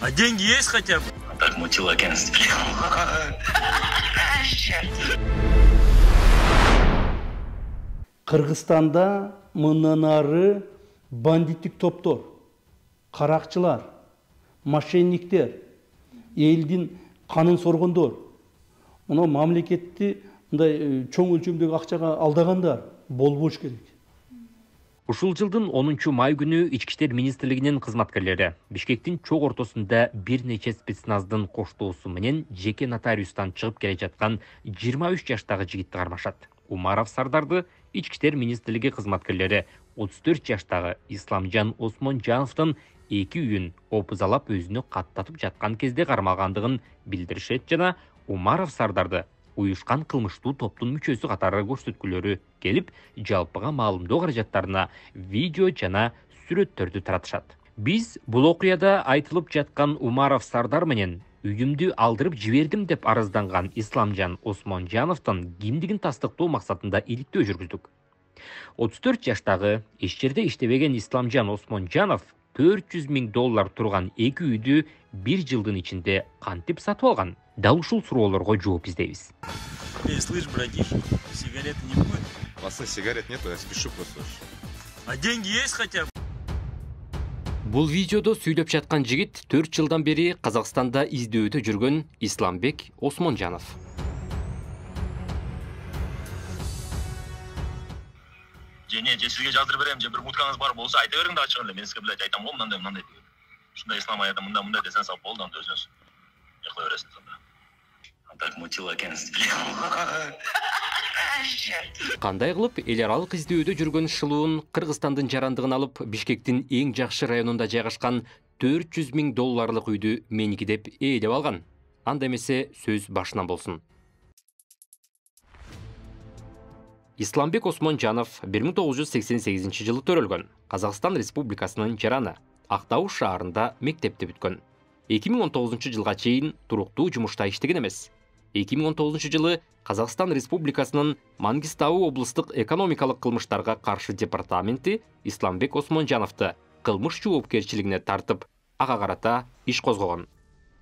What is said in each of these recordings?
А деньги есть хотя бы? Так мутил агентство. Кыргызстанда мындан ары бандиттик топтор, каракчылар, мошенниктер, элдин канын соргондор, мына мамлекетти мындай чоң өлчөмдөгү акчага алдагандар болбош керек. Ушул жылдын 10 май күнү Ички иштер министрлигинин кызматкерлери Бишкектин чок ортосунда бир нече спецназдын коштоосу менен жеке нотариустан чыгып келе жаткан 23 жаштагы жигитти кармашат. Умаров Сардарды Ички иштер министрлиги кызматкерлери 34 жаштагы Исламжан Осмонжановдун 2 үйүн опузалап өзүнө каттатып жаткан кезде кармагандыгын билдиришет жана Умаров Сардарды уюшкан кылмыштуу топтун мүчөсү катары көрсөткүлөрү келип, жалпыга маалымдоо каражаттарына видео жана сүрөттөрдү таратышат. Биз бул окуяда айтылып жаткан Умаров Сардар менен үйүмдү алдырып жибердим деп арызданган Исламжан Осмонжановдун кимдигин тастыктоо максатында иликтөө жүргүздүк. 34 жаштагы иш жерде иштебеген Исламжан Осмонжанов $400,000 турган 2 үйдү 1 жылдын ичинде кантип сатып алган? Дал ушул суроолорго жооп издейбиз. Слышь, братиш, сигарет не будет? У вас сигарет нету, я спешу просто. А деньги есть хотя бы? Бул видеодо сүйлөп жаткан жигит 4 жылдан бери Казакстанда издөөнү жүргөн Исламбек Осмонжанов. Же сизге жаздырып берем, же бир муткаңыз бар болсо айта бериң да ачык эле. Мен сизге билет айтам го, мындай мындай деп. Ушундай ислам аята мындай десең сап болду, анда өзүңүз кыла бересиз анда. Так мутил агентство. Кандай кылып эл аралык издөөнү жүргөн Шылуун Кыргызстандын жарандыгын алып, Бишкектин эң жакшы районунда жайгашкан $400,000 үйдү меники деп ээлеп алган. Анда эмесе сөз башынан болсун. Исламбек Осмонжанов 1988 жылы төрөлгөн. Казакстан Республикасынын жараны. Актау шаарында мектепти бүткөн. 2019 жылга чейин туруктуу жумушта иштеген эмес. 2019 жылы Казакстан Республикасынын Мангистау облустук экономикалык кылмыштарга каршы департаменти Исламбек Осмонжановду кылмыш жоопкерчилигине тартып, ага карата иш козгогон.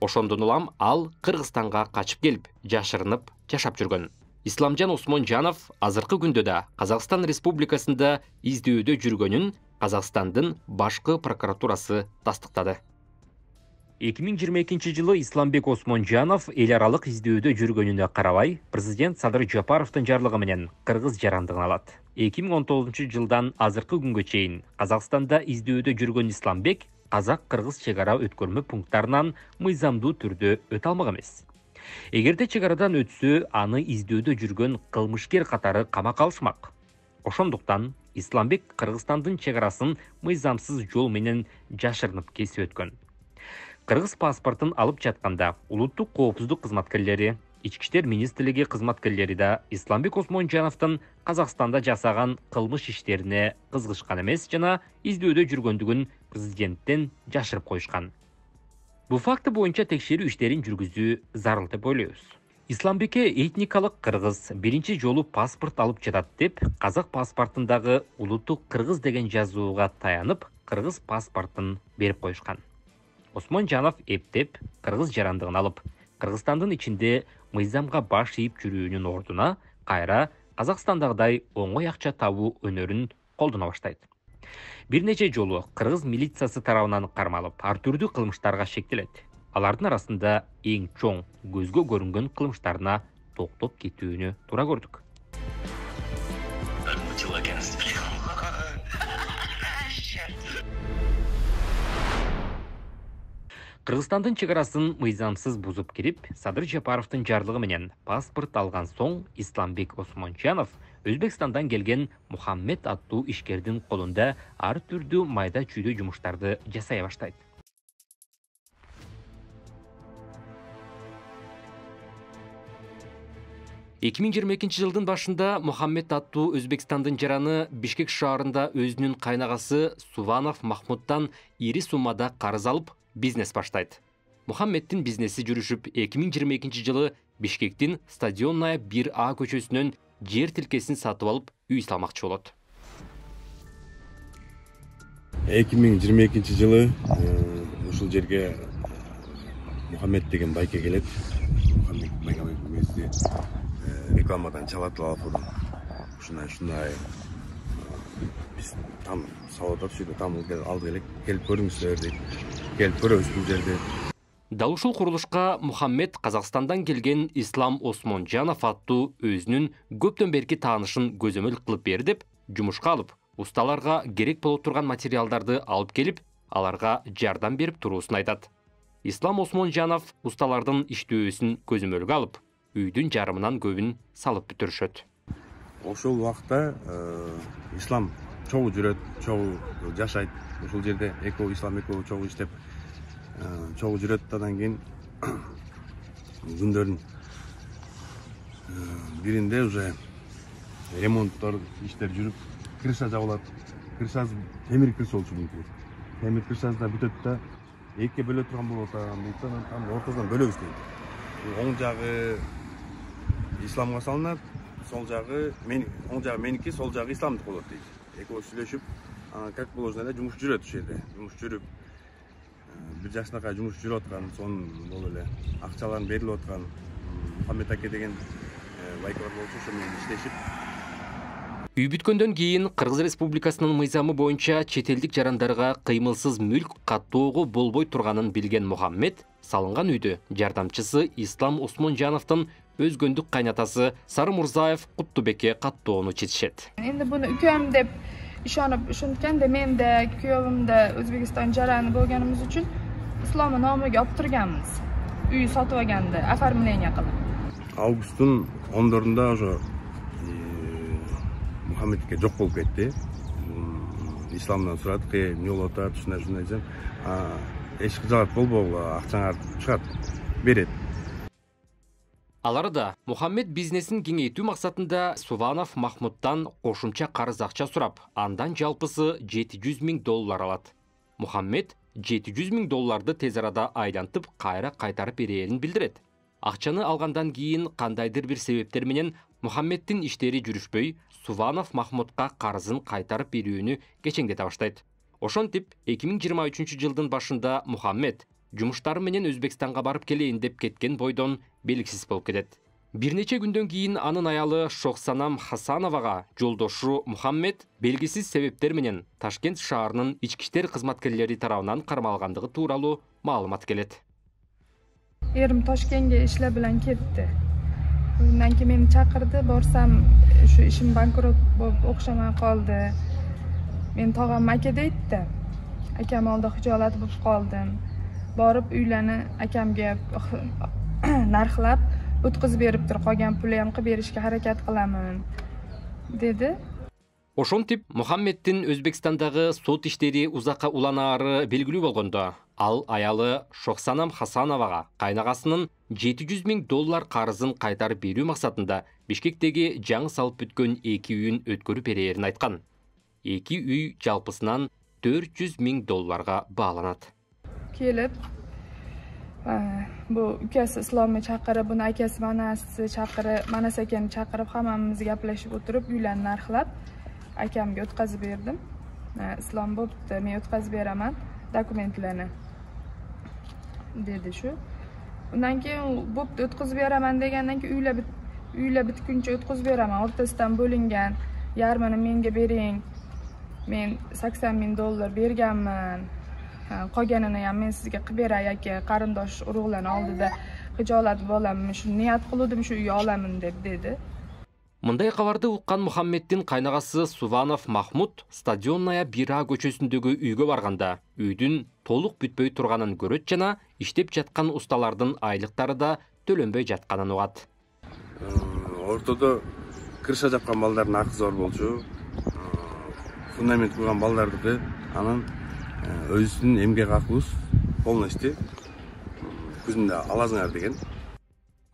Ошондон улам ал Кыргызстанга качып келип, жашырынып жашап жүргөн. Исламжан Осмонжанов азыркы күндө да Казакстан Республикасында издөөнү жүргөнүн Казакстандын башкы прокуратурасы тастыктады. 2022 жылы Исламбек Осмонжанов эл аралык издөөнү жүргөнүнө карабай, президент Садыр Жапаровдун жарлыгы менен кыргыз жарандыгын алат. 2019 жылдан азыркы күнгө чейин Казакстанда издөөнү жүргөн Исламбек казак-кыргыз чек ара өткөрмө пункттарынан мыйзамдуу түрдө өтө алмак эмес. Эгерде чек арадан өтсө, аны издөөнү жүргөн кылмышкер катары камакка алышмак. Ошондуктан Исламбек Кыргызстандын чек арасын мыйзамсыз жол менен жашырынып кесип өткөн. Кыргыз паспортун алып жатканда улуттук коопсуздук кызматкерлери, Ички иштер министрлиги кызматкерлери да Исламбек Осмонжановдун Казакстанда жасаган кылмыш иштерине кызгышкан эмес жана издөөнү жүргөндүгүн президенттен жашырып коюшкан. Бул факты боюнча текшерүү иштерин жүргүзүү зарыл деп ойлойбуз. Исламбекке этникалык кыргыз биринчи жолу паспорт алып жатат деп, казак паспортундагы улуттук кыргыз деген жазууга таянып, кыргыз паспортун берип коюшкан. Осмонжанов эптеп кыргыз жарандыгын алып, Кыргызстандын ичинде мыйзамга баш ийип жүрүүнүн ордуна кайра Казакстандагыдай оңой акча табуу өнөрүн колдоно баштайт. Бир нече жолу кыргыз милициясы тарабынан кармалып, ар түрдүү кылмыштарга шектелет. Алардын арасында эң чоң көзгө көрүнгөн кылмыштарына токтоп кетүүнү туура көрдүк. Кыргызстандын чек арасын мыйзамсыз бузуп кирип, Садыр Жапаровдун жарлыгы менен паспорт алган соң Исламбек Осмонжанов Өзбекстандан келген Мухаммед аттуу ишкердин колунда ар түрдүү майда чүйдө жумуштарды жасай баштайт. «2022 жылдын башында Мухаммед аттуу Өзбекстандын жараны Бишкек шаарында өзүнүн кайнагасы Суванов Махмудтан ири суммада карыз алып, бизнес баштайт. Мухаммеддин бизнеси жүрүшүп, 2022 жылы Бишкектин Стадионная 1А көчөсүнөн жер тилкесин сатып алып, үй салмакчы болот. 2022 жылы ушул жерге Мухаммед деген байке келет. Мухаммед байке рекламадан чалат телефонун. Ушундай биз там саудат шүйдө там алды элек келип көрүңүздөр дейт. Келип көрөбүз бул жерде. Дал ушул курулушка Мухаммед Казакстандан келген Ислам Осмонжанов аттуу өзүнүн көптөн берки таанышын көзөмөл кылып берип, жумушка алып, усталарга керек боло турган материалдарды алып келип, аларга жардам берип туруусун айтат. Ислам Осмонжанов усталардын иштөөсүн көзөмөлгө алып, үйдүн жарымынан көбүн салып бүтүрүшөт. Ошол убакта Ислам чогуу жүрөт, чогуу жашайт. Ушул жерде Ислам чогуу иштеп, чогуу жүрөт. Андан кийин күндөрдүн биринде уже ремонттор иштер жүрүп, крыша жабылат. Крышасы темир крыша болчу мүмкүн. Темир крышасы да бүтөт да экиге бөлө турган болот. Там ортодон бөлөбүз дейт. Оң жагы Исламга салынат, сол жагы оң жагы меники, сол жагы Исламдык болот дейт. Экөө сүйлөшүп, как положено эле жумуш жүрөт ушул жерде. Жумуш жүрүп, бир жашынакай жумуш жүрүп аткан, сонун болуп эле акчаларын берилип аткан. Мухаммед аке деген байкалар болчу, ошо менен иштешип. Үй бүткөндөн кийин Кыргыз Республикасынын мыйзамы боюнча чет элдик жарандарга кыймылсыз мүлк каттоого болбой турганын билген Мухаммед салынган үйдө жардамчысы Ислам Осмонжановдун өзгөндүк кайнатасы Сары Мурзаев Куттубекке каттоону чечишет. Endi buni ukam deb ishonib ishontkanda menda, kuyovimda O'zbekiston jarani bo'lganimiz uchun Islomni nomiga olib turganmiz. Uy sotib olganda оформление qilib. Августтун 14-unda ошо Мухаммедке жок болуп кетти. Исламдан сурат, эмне болуп атат, ушундай десем, эч кыжалат болбогула, акчаңар чыгат, берет. Аларда Мухаммед бизнесин кеңейтүү максатында Суванов Махмуттан кошумча карыз акча сурап, андан жалпысы $700,000 алат. Мухаммед $700,000 тез арада айлантып, кайра кайтарып берерин билдирет. Акчаны алгандан кийин кандайдыр бир себептер менен Мухаммеддин иштери жүрүшпөй, Суванов Махмутка карызын кайтарып берүүнү кечеңдете баштайт. Ошентип 2023 жылдын башында Мухаммед жумуштары менен Өзбекстанга барып келейин деп кеткен бойдон белгисиз болуп кетет. Бир нече күндөн кийин анын аялы Шохсанам Хасановага жолдошу Мухаммед белгисиз себептер менен Ташкент шаарынын ички иштер кызматкерлери тарабынан кармалгандыгы тууралуу маалымат келет. Erim Toshkentga ishlar bilan ketdi. Undan keyin meni chaqirdi, borsam shu ishim bankrot bo'lib o'xshamay qoldi. Men tog'am akada aytdi. Akam oldi hijolat bo'lib qoldim. Borib uylarni akamga narxlab o'tkazib beribdir, qolgan pulni ham qilib berishga harakat qilaman dedi. Ошентип Мухаммеддин Өзбекстандагы сот иштери узакка уланаары белгилүү болгондо, ал аялы Шохсанам Хасановага кайнагасынын $700,000 карызын кайтарып берүү максатында Бишкектеги жаңы салып бүткөн 2 үйүн өткөрүп берерин айткан. 2 үй жалпысынан $400,000 бааланат. Kelib, bu ukasi Islomni chaqirib, buni akasi manasi chaqirib, manas akani chaqirib, hammamiz gaplashib o'tirib, uylarni narxlab akamga o'tkazib berdim. Islom bo'pti, men o'tkazib beraman dokumentlarni dedi shu. Undan keyin bo'pti, o'tkazib beraman degandan keyin uylar bitguncha o'tkazib beraman. O'rtasidan bo'lingan, yarmini menga bering. Men $80,000 berganman. Qolganini ham men sizga qilib beray aka, qarindosh urug'larni oldida hijolat bo'laman, shu niyat qildim, shu uyni olaman deb dedi. Мындай кабарды уккан Мухаммеддин кайнагасы Суванов Махмут Стадионная Бира көчөсүндөгү үйгө барганда, үйдүн толук бүтпөй турганын көрөт жана иштеп жаткан усталардын айлыктары да төлөнбөй жатканын угат. Ортодо крыша жапкан балдардын акысы зор болчу. Фундамент курган балдарды анын өзүнүн эмгек акыбыз полностью күзүндө аласыңар деген.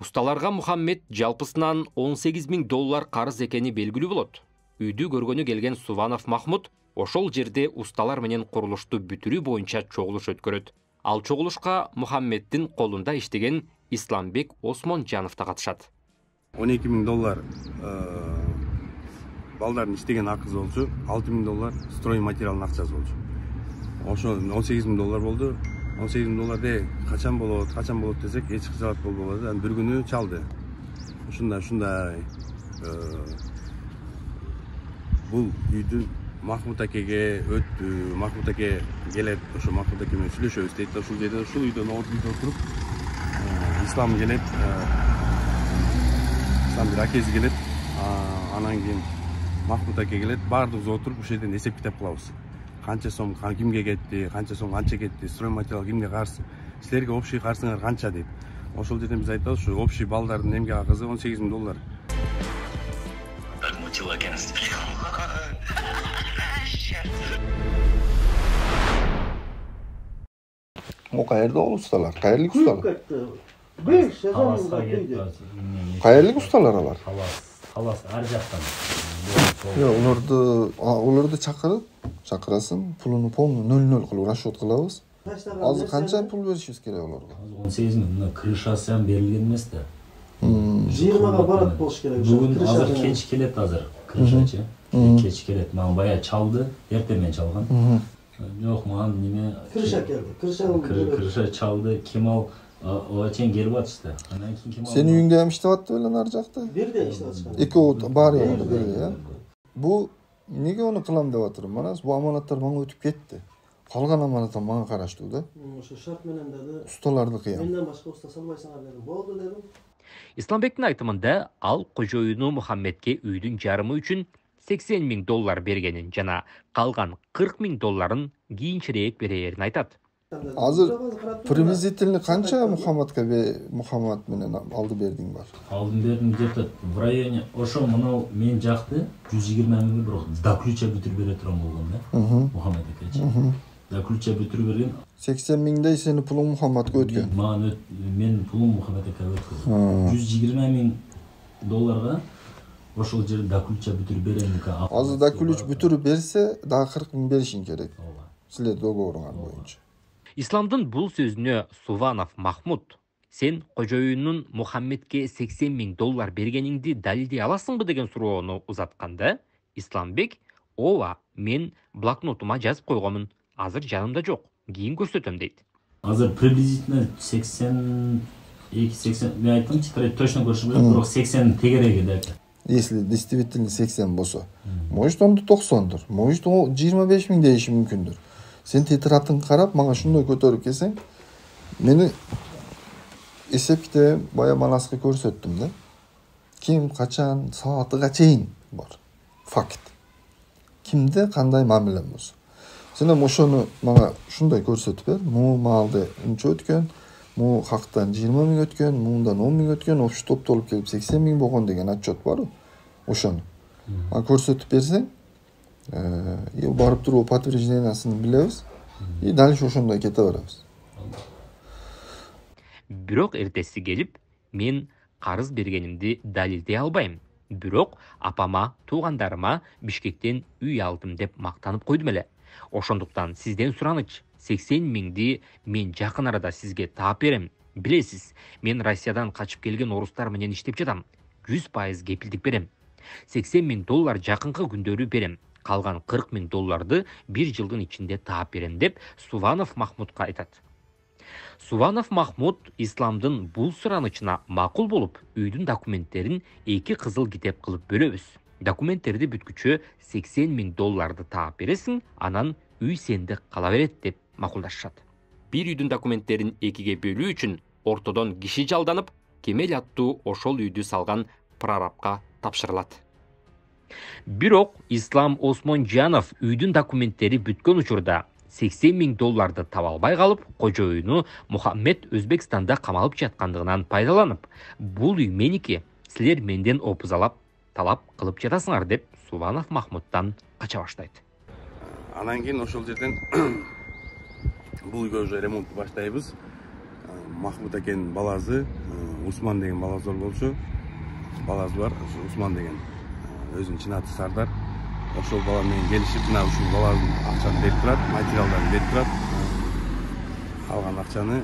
Усталарга Мухаммед жалпысынан $18,000 карыз экени белгилүү болот. Үйдү көргөнү келген Суванов Махмут ошол жерде усталар менен курулушту бүтүрүү боюнча чогулуш өткөрөт. Ал чогулушка Мухаммеддин колунда иштеген Исламбек Осмонжанов да катышат. $12,000 балдардын иштеген акысы болчу, $6,000 строй материалдын акчасы болчу. Ошо $18,000 болду. $18.000 качан болот десек эч кызат болбоду. Анан бир күнү чалды. Ушундай бул үйдүн Махмут акеге өттү. Махмут аке келет, ошо Махмут аке менен сүйлөшөбүз дейт. Ушул жерде ушул үйдөн отуруп Ислам келет. Ислам бир акеси келет. Анан кийин Махмут аке келет. Баардыгыбыз отуруп ушул жерден эсеп китеп кылабыз. Канча сом кимге кетти, канча сом канча кетти, стройматериал кимге каршы, силерге общий каршыңар канча деп. Ошол жерден биз айтабыз, ушу общий балдардын эмгек акысы $18.000. Так мутила экенсиз. О каерде ол усталар? Каерлик усталар? 5 сезон Каерлик усталар алар? Халас ар жактан. Оларды чакырасың, пулуну полный 0-0 кылып расчет кылабыз. Азыр канча пул беришибиз керек оларга? 18.000 крышасы ham берилген эмес да. 20га барат болуш керек. Бүгүн азыр кеч келет азыр крышачы. Кеч келет. Мага бая чалды, эртемен чалган. Жок, мага неме Крыша келди. Крыша чалды, Кемал Очен келип атышты. Анан кийин Кемал Сенин үйүңдө ham иштеп атты беле ар жакта? Бирде иштеп атышкан. Эки от бар ягында бирде, я. Бу неге аны кылам деп атырмын? Мана бу аманаттар мага өтүп кетти. Калган аманаттар мага караштуу да. Ошо шарт менен деди. Усталарды кыям. Менден башка уста салбайсыңар дедим. Болду дедим. Исламбектин айтымында ал кожоюну Мухаммедке үйдүн жарымы үчүн $80.000 бергенин жана калган $40.000 кийинчерээк берерин айтат. Азыр приблизительно канча Мухаммад менен алды бердиң бар? Алдым бердим где-то в районе ошо мынау мен жакты 120.000 бирок до ключа бүтүрүп бере турган болгон да. Мухаммад акечи. До ключа бүтүрүп берген. 80.000 сени пулуң Мухаммадка өткөн. Мен пулум Мухаммад акеге өткөн. $120.000 ошол жерде до ключа бүтүрүп берем. Азыр до ключ бүтүрүп берсе, дагы 40.000 беришиң керек. Силер договоруңар боюнча. Исламдын бул сөзүнө Суванов Махмуд, сен кожоюнун Мухаммедке $80.000 бергениңди далилдей аласыңбы деген суроону узатканда, Исламбек, ооба, мен блокнотума жазып койгонмун, азыр жанымда жок, кийин көрсөтөм дейт. Азыр приблизительно 80 мен айттым, точно көрүшүм керек, бирок 80 тегереги деп. Если действительно 80 болсо, может онда 90'dur, может 25.000 дейиши мүмкүндүр. Сен тетиратың карап, мага шундай көтөрүп келсең, мени эсепте бая Манаска көрсөттүм да. Ким, качан, саатыга чейин бар. Факт. Кимде кандай мамиле болсо. Сен ошону мага шундай көрсөтүп бер. Муу маалды унча өткөн, муу хактан 20.000 өткөн, муундан 10.000 өткөн, общий топтолуп келип 80.000 болгон деген отчет барбы? Ошону. Ага көрсөтүп берсең, барып туруп подтверждениясын билебиз. И дальше ошондой кете беребиз. Бирок эртеси келип, мен карыз бергенимди далилдей албайм. Бирок апама, туугандарыма Бишкектен үй алдым деп мактанып койдум эле. Ошондуктан сизден сураныч, 80.000 мен жакын арада сизге таап берем. Билесиз, мен Россиядан качып келген орустар менен иштеп жатам. 100% кепилдик берем. $80.000 жакынкы күндөрү берем. Калган $40.000 bir жылдын ичинде таап берем деп Суванов Махмудка айтат. Суванов Махмуд Исламдын бул суранычына макул болуп, үйдүн документтерин 2 кызыл китеп кылып бөлөбүз. Документтерди бүткүчө $80.000 таап бересиң, анан үй сенде кала берет деп макулдашат. Бир үйдүн документтерин 2ге бөлүү үчүн ортодон киши жалданып, Кемел аттуу ошол үйдү салган прорабка тапшырылат. Бирок Ислам Осмонжанов үйдүн документтери бүткөн учурда $80.000 таба албай калып, кожоюну Мухаммед Өзбекстанда камалып жаткандыгынан пайдаланып, бул үй меники, силер менден опузалап, талап кылып жатасыңар деп Суванов Махмудтан кача баштайт. Анан кийин ошол жерден бул үйгө уже ремонтту баштайбыз. Махмуд акенин баласы, Усман деген баласы болчу. Баласы бар, Усман деген. Өзүнүн чынаты Сардар. Ошол бала менен келишип, мына ушул баланын акчаны берип турат, материалдарын берип турат. Калган акчаны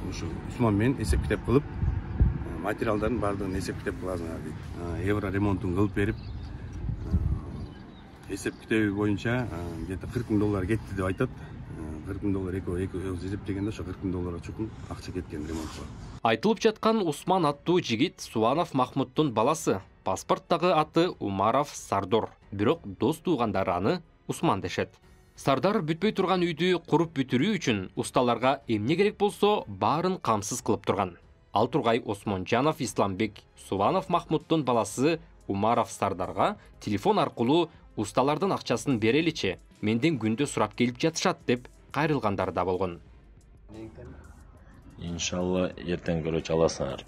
ушул Усман менен эсеп китеп кылып, материалдардын баардыгын эсеп китеп кыласыңар дейт. Евро ремонтун кылып берип, эсеп китеби боюнча где-то $40.000 кетти деп айтат. $40,000 эки эсептегенде ошо $40,000 чукун акча кеткен ремонтко. Айтылып жаткан Усман аттуу жигит Суванов Махмуттун баласы. Паспорттагы аты Умаров Сардор. Бирок дос туугандары аны Усман дешет. Сардар бүтпөй турган үйдү куруп бүтүрүү үчүн усталарга эмне керек болсо баарын камсыз кылып турган. Ал тургай Осмонжанов Исламбек Суванов Махмуттун баласы Умаров Сардарга телефон аркылуу усталардын акчасын береличи, менден күндө сурап келип жатышат деп кайрылгандар да болгон. Иншалла эртең көрөч аласыңар.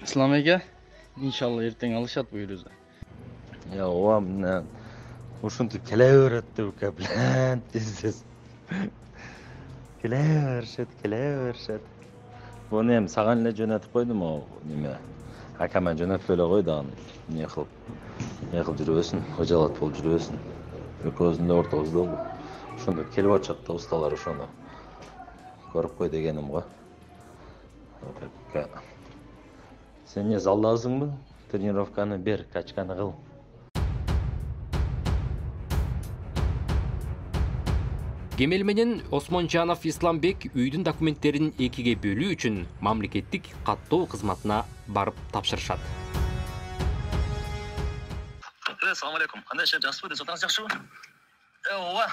Ислам эке, иншалла эртең алышат буйруза. Я вам ушинтип келе берет деп кеплен тез. Келе беришет. Буну эми саган эле жөнөтүп койдум, неме. Акама жөнөтүп эле койду аны. Не кылып жүрөсүн, кожалат болуп жүрөсүн. Экөөбүздүн ортобузда болду. Ошондо келип атышат да усталар ошону. Көрүп кой дегеним го. Сен не залдасыңбы? Тренировканы бер, качканы кыл. Кемел менен Осмонжанов Исламбек үйдүн документтерин экиге бөлүү үчүн мамлекеттик каттоо кызматына барып тапшырышат. Assalamu alaikum. Qanday ishlar jasbı? Sotanız yaxshimi? Ova.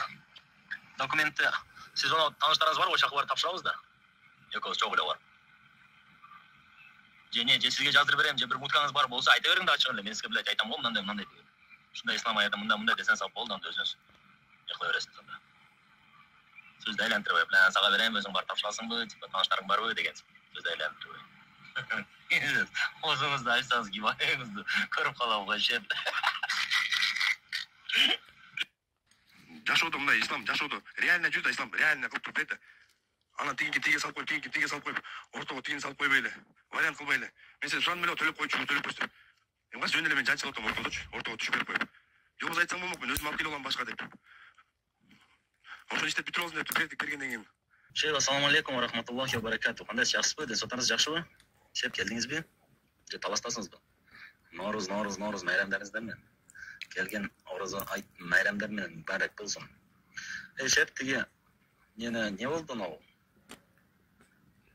Dokumentni siz onu tanışlarınız var, o şakı var tapşırabız da. Yok, çok bile var. Je sizge jazdırıp berem, je bir mutkanız var bolsa ayta bering da açıgın. Men sizge bilet aytam, mınday deyip. Şunda İslam ayatı mınday desen sap boldan da özünüz. Yıkla öresiniz onda. Söz değerlendirip yapılan, sağa vereyim, özün var tapşırasın mı, tanışların var mı degensin. Söz değerlendirip. Ozunuz da açsanız gibi ayağınızı kırıp kalan şey. Жашоодо мындай ислам, жашоодо реально жүрдө ислам, реально кылып туруп берди. Анан тиги салып коюп, тиги салып коюп, ортого тигин салып койбойлу. Вариант кылбайлы. Мен сен суан менен төлөп койчу, төлөп көрсө. Эми кайсы жөн эле мен жанчылап атам ортодочу, ортого түшүп берип коюп. Жокбуз айтсам болмок, мен өзүм алып келип алам башка деп. Ошону иштеп бүтүрүп алсын деп бердик, бергенден кийин. Шейх, ассаламу алейкум ва рахматуллахи ва баракату. Кандай жакшысызбы? Денсаулыгыңыз жакшыбы? Шеп келдиңизби? Же таластасыңызбы? Норуз майрамдарыңыздар менен. Келген ораза айт майрамдар менен мүбарак болсун. Шеп тиги не болду анау?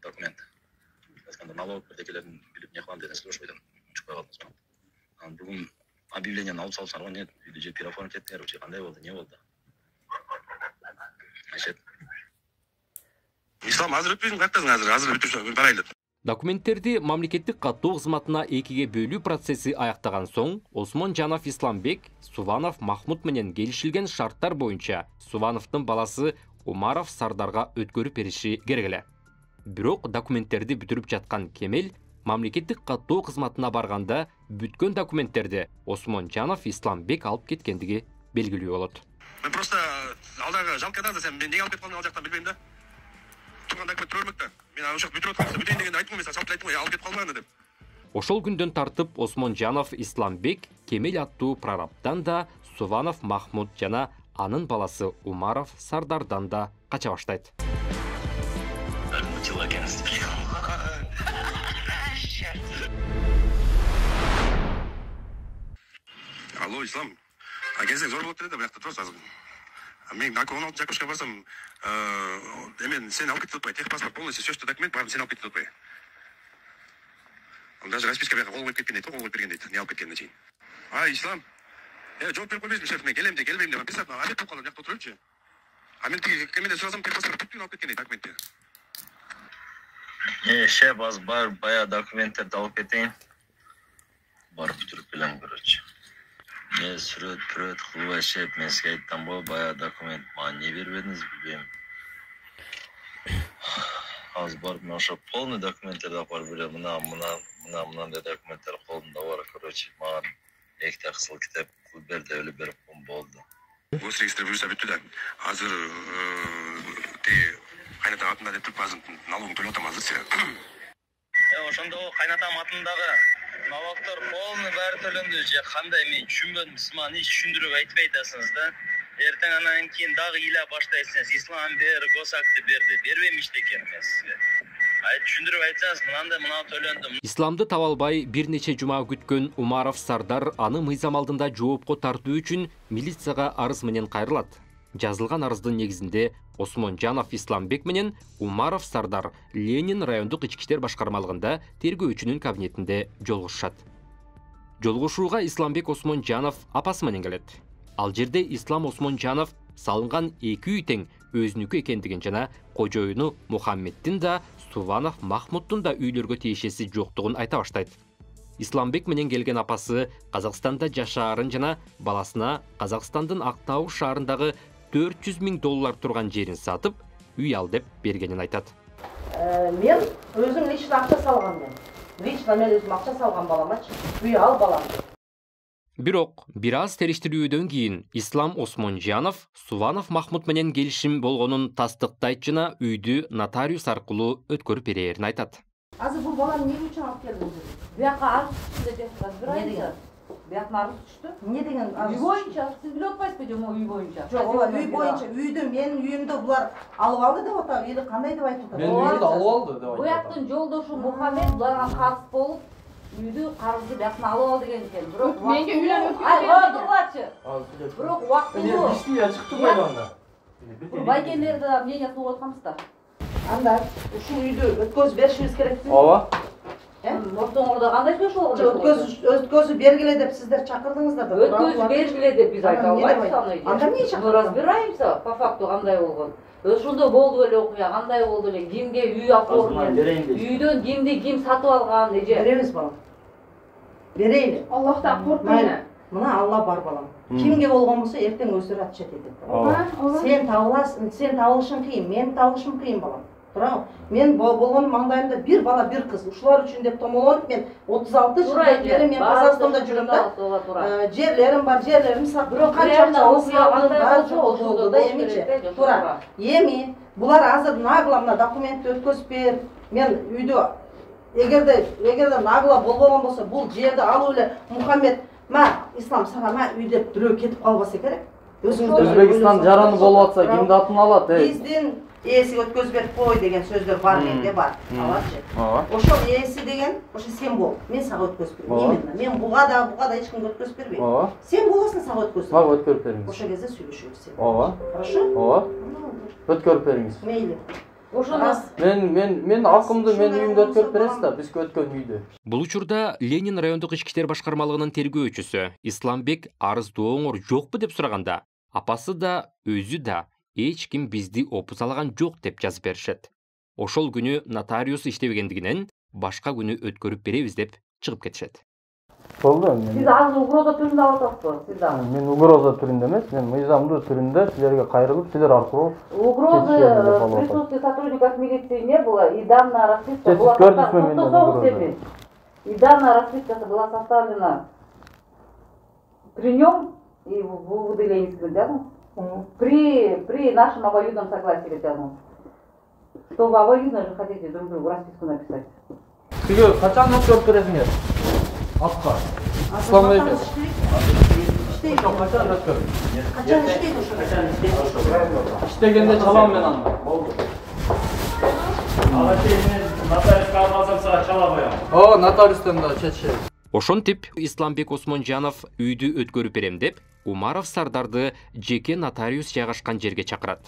Документ. Eskanda налог бирдекелерин билип не кылам деген слушайдым. Чыкпай калдым. Анан бүгүн объявлениени алып салсаңар не үйдө же пироформ кеттиңер же кандай болду, не болду? Шеп. Ислам азыр өтпөйсүң, каттасың азыр бүтүрсөң барайлы. Документтерди мамлекеттик каттоо кызматына экиге бөлүү процесси аяктаган соң, Осмонжанов Исламбек Суванов Махмут менен келишилген шарттар боюнча Сувановдун баласы Умаров Сардарга өткөрүп бериши керек эле. Бирок документтерди бүтүрүп жаткан Кемел мамлекеттик каттоо кызматына барганда бүткөн документтерди Осмонжанов Исламбек алып кеткендиги белгилүү болот. Мен просто алдагы жалкадан да сен мен неге алып кетип калдың ал жактан билбейм да. Турган документ көрмөктө. Мен ошо бүтүрүп атам, бүтөйүн дегенде айттым мен салып айттым, алып кетип калмагын деп. Ошол күндөн тартып Осмонжанов Исламбек Кемел аттуу прорабтан да Суванов Махмут жана анын баласы Умаров Сардардан да кача баштайт. Алло, Ислам. Келсең зор болот да, биякта турасыз азыр. Мен 16 жакышка барсам, мен сени алып кетип атпай, техпаспорт полностью все что документ барын сени алып кетип атпай. Даже расписка бияка кол коюп кеткен дейт, кол коюп берген дейт, не алып кеткенден кийин. Ислам. Жооп берип койбойсуңбу шеф, мен келем де, келбейм деп писап, обед болуп калдым, жакта отурупчу. Мен тиги кемеден сурасам, техпаспорт бүткүн алып кеткен дейт документти. Шеф, аз бая документтерди алып кетейин. Барып бүтүрүп келем көрөчү. Мен сүрөт кылбай шеп, мен сизге айттым го, бая документ мага не бербедиңиз билбейм. Аз барып ошо полный документтерди алып барып берем. Мынандай документтер колумда бар, короче, мага экте кысыл китеп кылып бер деп эле берип болду. Госрегистр буюрса бүттү да. Азыр тиги кайната атында деп туруп азыр налогун төлөп атам азыр сен. Ошондо кайнатам атындагы налогтор полный баары төлөндү же кандай, мен түшүнбөдүм. Сиз мага эч түшүндүрүп айтпай атасыңыз да. Эртең анан кийин дагы ыйлап баштайсыңыз. Ислам бер, госакты берди. Бербейм эчтекен мен сизге. Түшүндүрүп айтсаңыз, мына төлөндүм. Исламды таба албай бир нече жума күткөн Умаров Сардар аны мыйзам алдында жоопко тартуу үчүн милицияга арыз менен кайрылат. жазылған арыздын негізінде Осмонжанов Исламбек менен Умаров Сардар Ленин райондық ички иштер башкармалыгында тергөөчүнүн кабинетинде жолугушат. Жолугушууга Исламбек Осмонжанов апасы менен келет. Ал жерде Ислам Осмонжанов салынган 2 үй тең өзүнүкү экендигин жана кожоюну Мухаммеддин да Суванов Махмуддун да үйлөргө тиешеси жоктугун айта баштайт. Исламбек менен келген апасы Казакстанда жашаарын жана баласына Казакстандын Актау шаарындагы $400,000 турган жерин сатып, үй ал деп бергенин айтат. Мен өзүм лично акча салган мен. Лично мен өзүм акча салган баламачы. Үй ал балам. Бирок, бир аз териштирүүдөн кийин Ислам Осмонжанов Суванов Махмуд менен келишим болгонун тастыктайт жана үйдү нотариус аркылуу өткөрүп берерин айтат. Азыр бул баланы эмне үчүн алып келдиңиз? Бияка арыз түштү деп разбирайсызбы? Бияка арыз түштү? Эмне деген арыз? Үй боюнча, сиз билип атпайсызбы жок үй боюнча? Жок, үй боюнча, үйдү менин үйүмдө булар алып алды деп атат, или кандай деп айтып атат? Менин үйүмдү алып алды деп атат. Буяктын жолдошу Мухаммед буларга катыс болуп, үйдү карызды бияктан алып алды деген экен. Бирок менге үйлөнүп өткөрүп. Бирок убактылуу. Эмне иштия чыкты байланда? Байкелерди да мнение тугуп аткансыздар. Анда ушул үйдү өткөзүп беришибиз керекпи? Ооба. Ортоңордо кандай сөз болду? Өткөзүп бергиле деп сиздер чакырдыңыздар да. Өткөзүп бергиле деп биз айта албайбыз аны. Анда эмне чакырдыңыз? Разбираемся по факту кандай болгон. Ошондо болду эле окуя, кандай болду эле, кимге үй оформлен, үйдөн ким сатып алган эже. Беребиз балам. Берейли. Аллахтан коркпойна. Мына Алла бар балам. Кимге болгон болсо эртең өздөрү атышат этет. Сен табыласың, сен табылышың кыйын, мен табылышым кыйын балам. Туурабы? Мен болгон маңдайымда бир бала, бир кыз. Ушулар үчүн деп томолонуп мен 36 жылдан бери мен Казакстанда жүрөм да. Жерлерим бар, жерлерим сатып, канча окуя алды да эмичи. Туура. Эми булар азыр нагло мына документти өткөзүп бер. Мен үйдө эгерде нагло болбогон болсо бул жерди алып эле Мухаммед Ислам сага үй деп бирөө кетип калбаса керек. Өзбекстан жараны болуп атса кимди атын алат? Биздин ээси өткөзүп берип кой деген сөздөр бар менде бар. Алачы. Ошол ээси деген, ошо сен бол. Мен сага өткөзүп берем. Именно. Мен буга да эч кимге өткөзүп бербейм. Сен болосуң, сага өткөзүп. Мага өткөрүп бериңиз. Ошол кезде сүйлөшөбүз сен. Ооба. Хорошо? Ооба. Өткөрүп бериңиз. Мейли. Мен акымды мен үйүмдө өткөрүп бересиз да, биз өткөн үйдө. Бул учурда Ленин райондук ички иштер башкармалыгынын тергөөчүсү Исламбек арыздооңор жокпу деп сураганда, апасы да, өзү да эч ким бизди опусалаган жок деп жазып беришет. Ошол күнү нотариус иштебегендигинен башка күнү өткөрүп беребиз деп чыгып кетишет. Болду. Сиз азыр угроза түрүндө алып атасызбы? Сиз азыр. Мен угроза түрүндө эмес, мен мыйзамдуу түрүндө силерге кайрылып, силер аркылуу угрозы присутствия сотрудников милиции не было, и данная расписка была составлена. И данная расписка была составлена при нем и в Ленинском рядом. При нашем обоюдном согласии рядом. Что вы обоюдно же хотите друг другу расписку написать? Сиге качан өткөрүп бересиңер? Атка. Исламбек. Качан өткөрүп? Качан иштейт ошо? Иштегенде чалам мен аны. Болду. Ага сен нотариусқа алсам сага чала коем. Нотариустан да чече. Ошентип Исламбек Осмонжанов үйдү өткөрүп берем деп, Умаров Сардарды жеке нотариус жайгашкан жерге чакырат.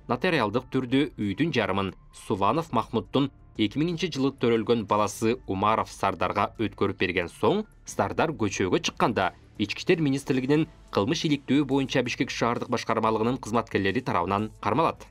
Нотариалдык түрдө үйдүн жарымын Суванов Махмуддун 2000-жылы төрөлгөн баласы Умаров Сардарга өткөрүп берген соң, Сардар көчөгө чыкканда, Ички иштер министрлигинин кылмыш иликтөө боюнча Бишкек шаардык башкармалыгынын кызматкерлери тарабынан кармалат.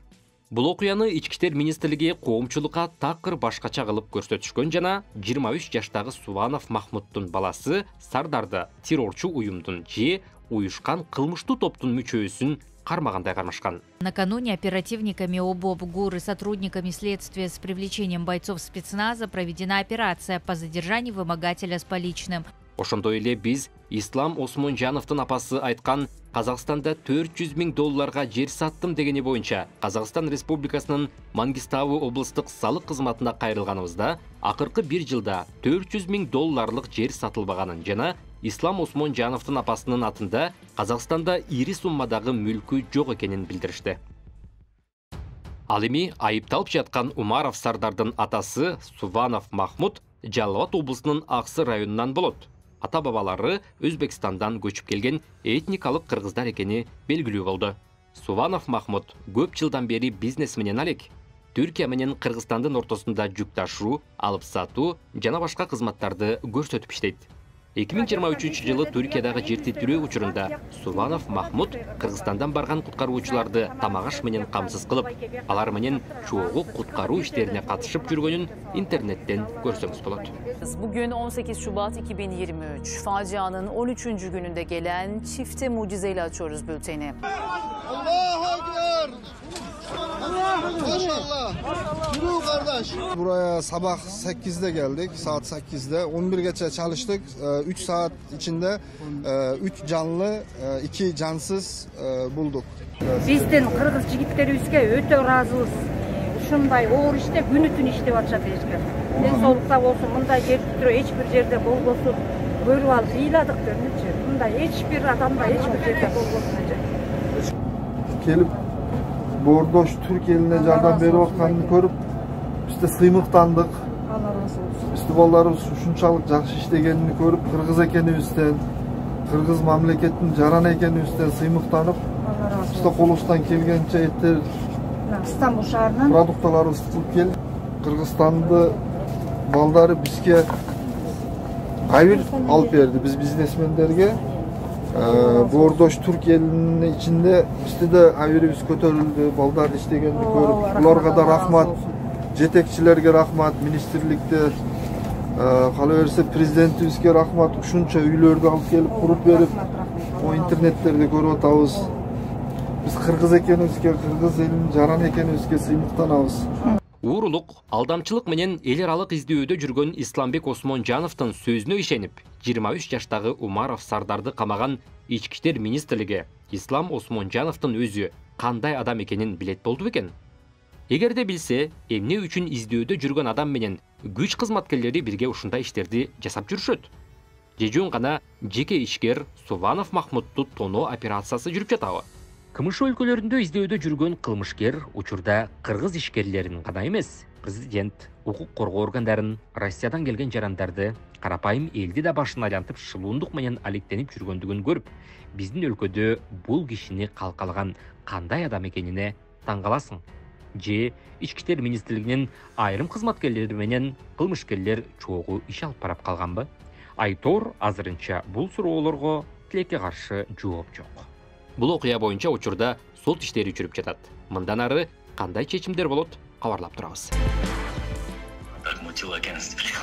Бул окуяны Ички иштер министрлиги коомчулукка такыр башкача кылып көрсөтүшкөн жана 23 жаштагы Суванов Махмуддун баласы Сардарды террорчу уюмдун же уюшкан кылмыштуу топтун мүчөсүн кармагандай кармашкан. Накануне оперативниками ОБОП ГУР и сотрудниками следствия с привлечением бойцов спецназа проведена операция по задержанию вымогателя с поличным. Ошондой эле биз Ислам Осмонжановдун апасы айткан Казакстанда $400,000 жер саттым дегени боюнча Казакстан Республикасынын Мангистау облустук салык кызматына кайрылганыбызда акыркы 1 жылда $400,000 жер сатылбаганын жана Ислам Осмонжановдун апасынын атында Казакстанда ири суммадагы мүлкү жок экенин билдиришти. Ал эми айыпталып жаткан Умаров Сардардын атасы Суванов Махмуд Жалал Абад облусунун Аксы районунан болот. Ата-бабалары Өзбекстандан көчүп келген этникалык кыргыздар экени белгилүү болду. Суванов Махмуд көп жылдан бери бизнес менен алек. Түркия менен Кыргызстандын ортосунда жүк ташуу, алып сатуу жана башка кызматтарды көрсөтүп иштейт. 2023 жылы Түркиядагы жер титирөө учурунда Суванов Махмуд Кыргызстандан барган куткаруучуларды тамак-аш менен камсыз кылып, алар менен чогуу куткаруу иштерине катышып жүргөнүн интернеттен көрсөңүз болот. Bugün 18 Şubat 2023. Facianın 13. gününde gelen çifte mucizeyle açıyoruz bülteni. Allahu Ekber! Maşallah! Yürü kardeş! Buraya sabah 8'de geldik, saat 8'de. 11 geçe çalıştık. 3 saat içinde 3 canlı, 2 cansız bulduk. Bizden Kırgız jigitlerimizge öte razıyız. Ушундай оор иште күнү түн иштеп атышат эшкер. Ден соолукта болсун, мындай жер титирөө эч бир жерде болбосун. Көрүп алып ыйладык дөрмүчү. Мындай эч бир адамда эч бир жерде болбосун эже. Kelip Bordoş Türk eline жардам берип атканын көрүп, biz de сыймыктандык. Allah razı olsun. Biz de балдарыбыз ушунчалык жакшы иштегенин көрүп, кыргыз экенибизден, кыргыз мамлекеттин жараны экенибизден сыймыктанып, biz de колубуздан келгенче этер İstanbul şаарынан продукталарыбызды кылып келип, Кыргызстанды балдары бизге кайыр алып берди, биз бизнесмендерге. Bordoş Türk elinin içinde bizde de ayırımız kötörüldü, balдар işlegenini görüp, ularga da rahmat, jetekçilerge rahmat, ministerlikte, kalaverse prezidentimizge rahmat, uşunça üylörde alıp gelip kurup verip, o internetlerde görüp atabız. Biz Kırgız ekenibizge, Kırgız elinin jaran ekenibizge sыймыктанабыз. Уурулук, алдамчылык менен эл аралык издөөдө жүргөн Исламбек Осмонжановдун сөзүнө ишенип, 23 жаштагы Умаров Сардарды камаган Ички иштер министрлиги Ислам Осмонжановдун өзү кандай адам экенин билет болду бекен? Эгерде билсе, эмне үчүн издөөдө жүргөн адам менен күч кызматкерлери бирге ушундай иштерди жасап жүрүшөт? Же жөн гана жеке ишкер Суванов Махмудду тоноо операциясы жүрүп жатабы? КМШ өлкөлөрүндө издөөдө жүргөн кылмышкер учурда кыргыз ишкерлерин гана эмес, президент, укук коргоо органдарын, Россиядан келген жарандарды, карапайым элди да башын айлантып шылуундук менен алектенип жүргөндүгүн көрүп, биздин өлкөдө бул кишини калкалаган кандай адам экенине таң каласың. Же ички иштер министрлигинин айрым кызматкерлери менен кылмышкерлер чогуу иш алып барап калганбы? Айтор азырынча бул суроолорго тилекке каршы жооп жок. Бул окуя боюнча учурда сот иштери жүрүп жатат. Мындан ары кандай чечимдер болот, кабарлап турабыз. Так мутил экенсиз билем.